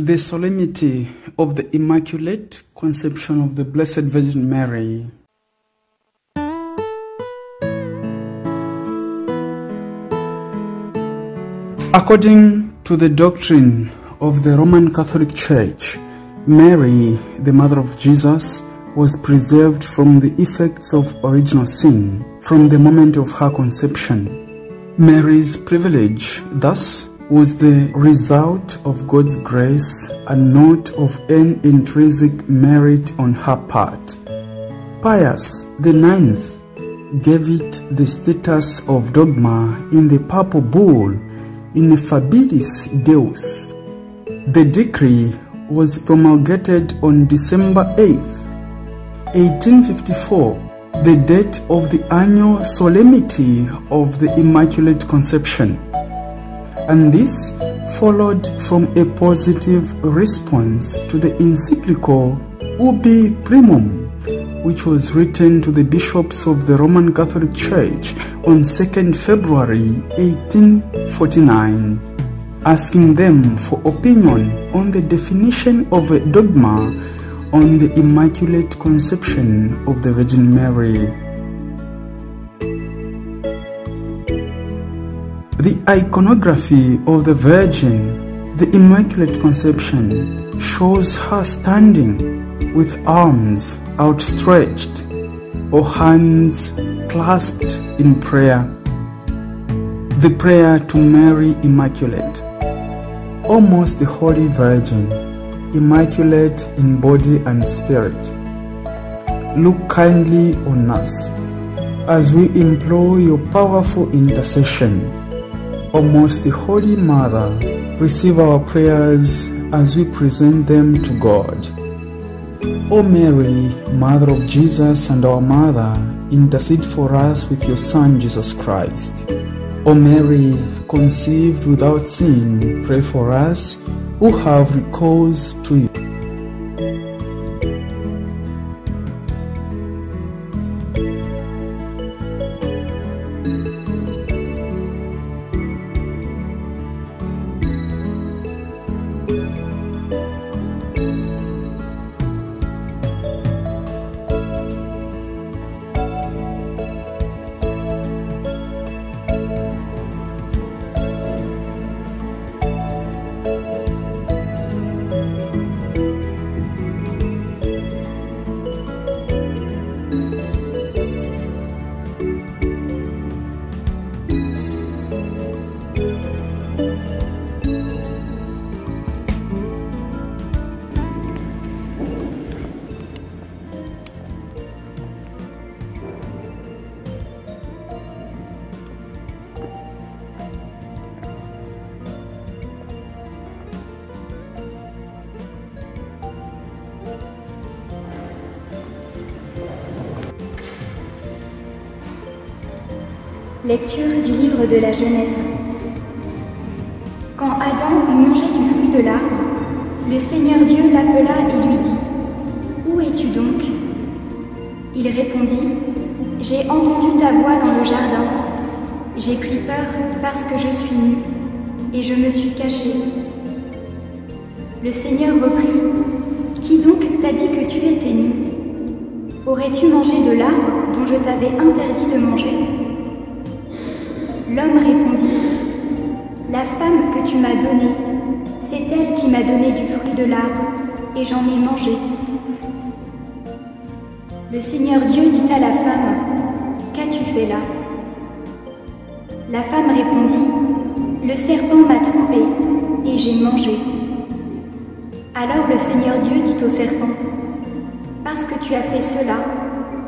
The Solemnity of the Immaculate Conception of the Blessed Virgin Mary. According to the doctrine of the Roman Catholic Church, Mary, the Mother of Jesus, was preserved from the effects of original sin from the moment of her conception. Mary's privilege, thus, was the result of God's grace and not of any intrinsic merit on her part. Pius IX gave it the status of dogma in the Papal Bull Ineffabilis Deus. The decree was promulgated on December 8, 1854, the date of the annual Solemnity of the Immaculate Conception. And this followed from a positive response to the encyclical Ubi Primum, which was written to the bishops of the Roman Catholic Church on 2nd February 1849, asking them for opinion on the definition of a dogma on the Immaculate Conception of the Virgin Mary. The iconography of the Virgin, the Immaculate Conception, shows her standing with arms outstretched or hands clasped in prayer. The prayer to Mary Immaculate. O Most Holy Virgin, immaculate in body and spirit, look kindly on us as we implore your powerful intercession. O Most Holy Mother, receive our prayers as we present them to God. O Mary, Mother of Jesus and our Mother, intercede for us with your Son Jesus Christ. O Mary, conceived without sin, pray for us who have recourse to you. Lecture du livre de la Genèse. Quand Adam eut mangé du fruit de l'arbre, le Seigneur Dieu l'appela et lui dit : « Où es-tu donc ? » Il répondit : « J'ai entendu ta voix dans le jardin. J'ai pris peur parce que je suis nu, et je me suis caché. » Le Seigneur reprit : « Qui donc t'a dit que tu étais nu ? Aurais-tu mangé de l'arbre dont je t'avais interdit de manger ? » L'homme répondit : « La femme que tu m'as donnée, c'est elle qui m'a donné du fruit de l'arbre, et j'en ai mangé. » Le Seigneur Dieu dit à la femme : « Qu'as-tu fait là ?» La femme répondit : « Le serpent m'a trompée, et j'ai mangé. » Alors le Seigneur Dieu dit au serpent : « Parce que tu as fait cela,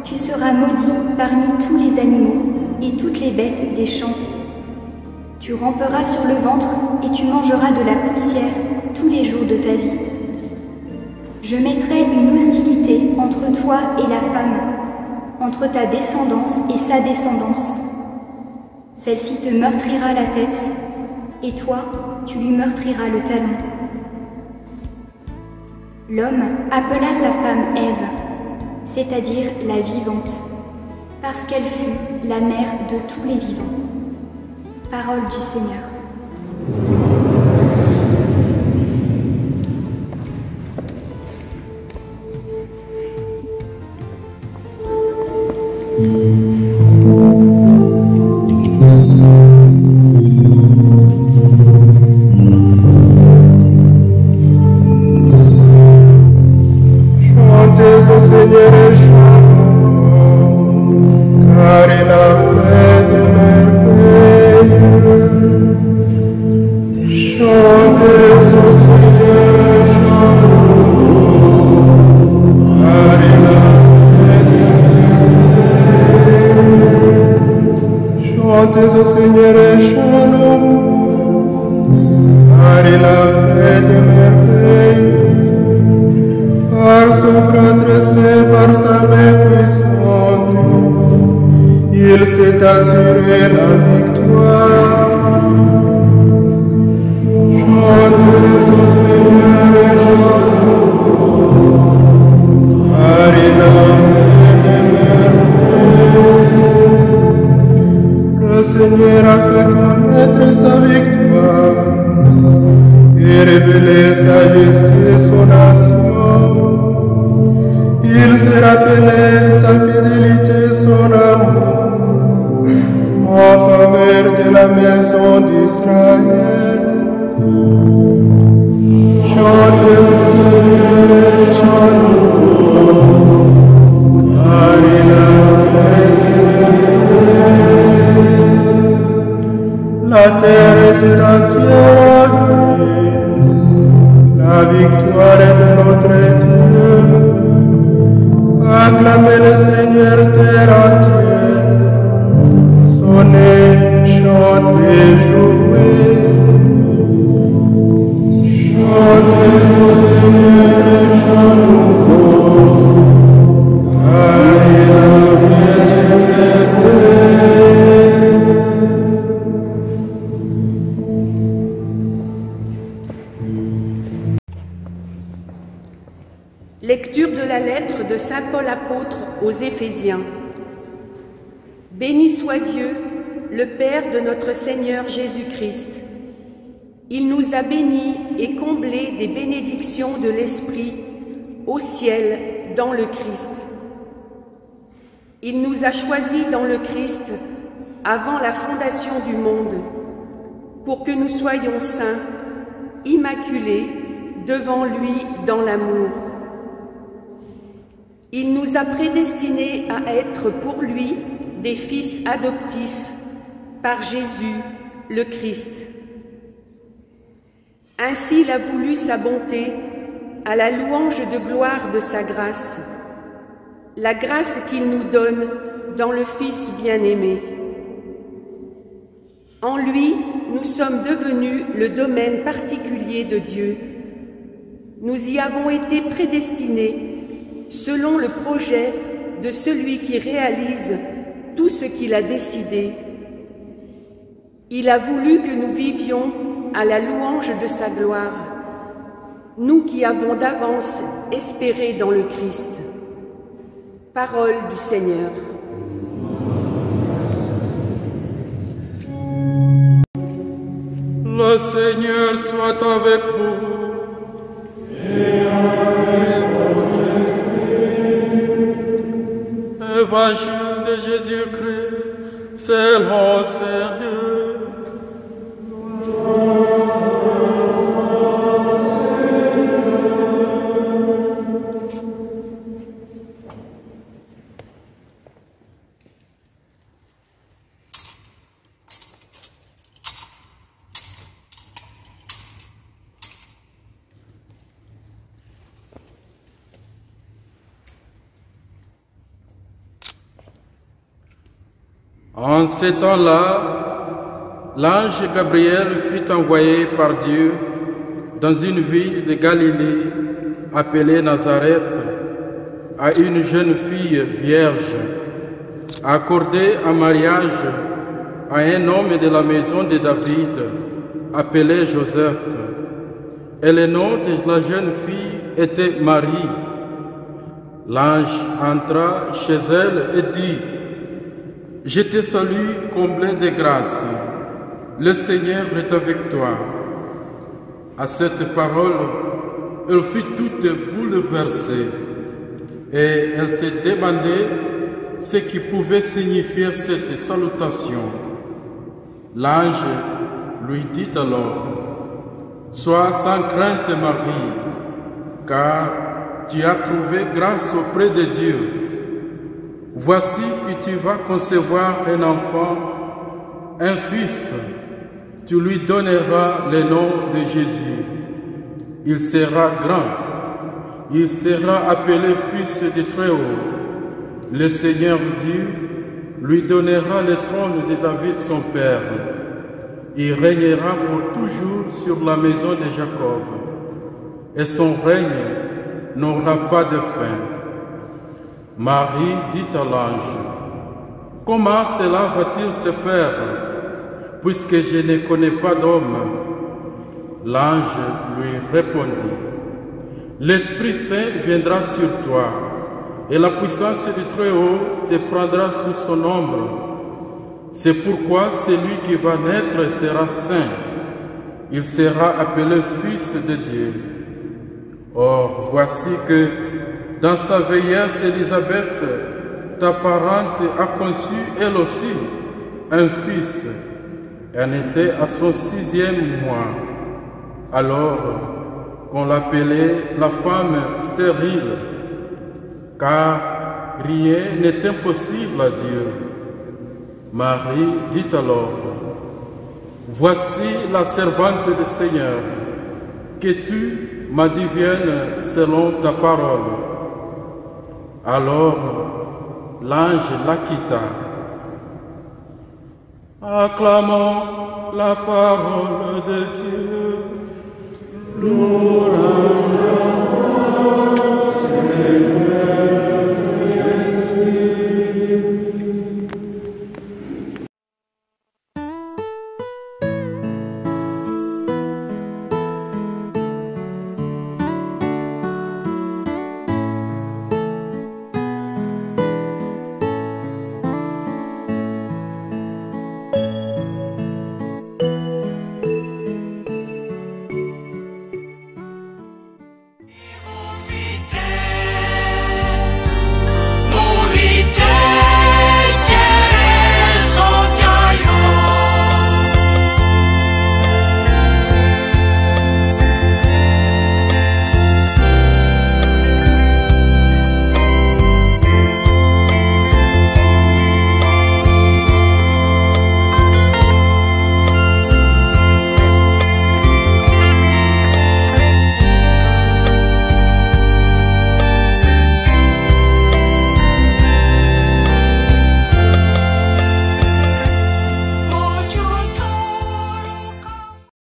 tu seras maudit parmi tous les animaux et toutes les bêtes des champs. Tu ramperas sur le ventre et tu mangeras de la poussière tous les jours de ta vie. Je mettrai une hostilité entre toi et la femme, entre ta descendance et sa descendance. Celle-ci te meurtrira la tête, et toi, tu lui meurtriras le talon. » L'homme appela sa femme Ève, c'est-à-dire la vivante, parce qu'elle fut la mère de tous les vivants. Parole du Seigneur. Seigneur est charmant, car il a fait des merveilles. Chantez au Seigneur est charmant, car il a fait des merveilles. Chantez au Seigneur est charmant, car il a fait des merveilles. Par son bras tressé, par sa main puissante, il s'est assuré la victoire. Chantez au Seigneur et chantons, car il a fait des merveilles. Le Seigneur a fait connaître sa victoire et révélé sa justice aux nations. Il s'est rappelé sa fidélité, son amour en faveur de la maison d'Israël. Chantez au Seigneur, chantez-vous, car il a fait des merveilles. La terre est tout entière ravie, la victoire est de notre Dieu. Acclamez le Seigneur terre entière, sonnez, chantez, jouez. Chantez au Seigneur et chantez-vous, car il a fait des merveilles. Lecture de la lettre de saint Paul apôtre aux Éphésiens. Béni soit Dieu, le Père de notre Seigneur Jésus-Christ. Il nous a bénis et comblés des bénédictions de l'Esprit au ciel dans le Christ. Il nous a choisis dans le Christ avant la fondation du monde, pour que nous soyons saints, immaculés devant lui dans l'amour. Il nous a prédestinés à être pour lui des fils adoptifs par Jésus le Christ. Ainsi il a voulu sa bonté à la louange de gloire de sa grâce, la grâce qu'il nous donne dans le Fils bien-aimé. En lui, nous sommes devenus le domaine particulier de Dieu. Nous y avons été prédestinés selon le projet de celui qui réalise tout ce qu'il a décidé. Il a voulu que nous vivions à la louange de sa gloire, nous qui avons d'avance espéré dans le Christ. Parole du Seigneur. Le Seigneur soit avec vous. Et avec votre esprit. Évangile de Jésus-Christ, selon Saint Luc. En ces temps-là, l'ange Gabriel fut envoyé par Dieu dans une ville de Galilée appelée Nazareth à une jeune fille vierge, accordée en mariage à un homme de la maison de David appelé Joseph. Et le nom de la jeune fille était Marie. L'ange entra chez elle et dit: Je te salue, comblée de grâce, le Seigneur est avec toi. À cette parole, elle fut toute bouleversée et elle se demandait ce qui pouvait signifier cette salutation. L'ange lui dit alors: Sois sans crainte, Marie, car tu as trouvé grâce auprès de Dieu. Voici que tu vas concevoir un enfant, un fils. Tu lui donneras le nom de Jésus. Il sera grand. Il sera appelé Fils du Très-Haut. Le Seigneur Dieu lui donnera le trône de David son père. Il régnera pour toujours sur la maison de Jacob. Et son règne n'aura pas de fin. Marie dit à l'ange, « Comment cela va-t-il se faire, puisque je ne connais pas d'homme ?» L'ange lui répondit, « L'Esprit Saint viendra sur toi, et la puissance du Très-Haut te prendra sous son ombre. C'est pourquoi celui qui va naître sera saint. Il sera appelé Fils de Dieu. Or, voici que, dans sa vieillesse, Élisabeth, ta parente, a conçu elle aussi un fils. Elle était à son 6e mois, alors qu'on l'appelait la femme stérile, car rien n'est impossible à Dieu. Marie dit alors, « Voici la servante du Seigneur, que tu m'adviennes selon ta parole. » Alors l'ange la quitta. Acclamons la parole de Dieu. Louange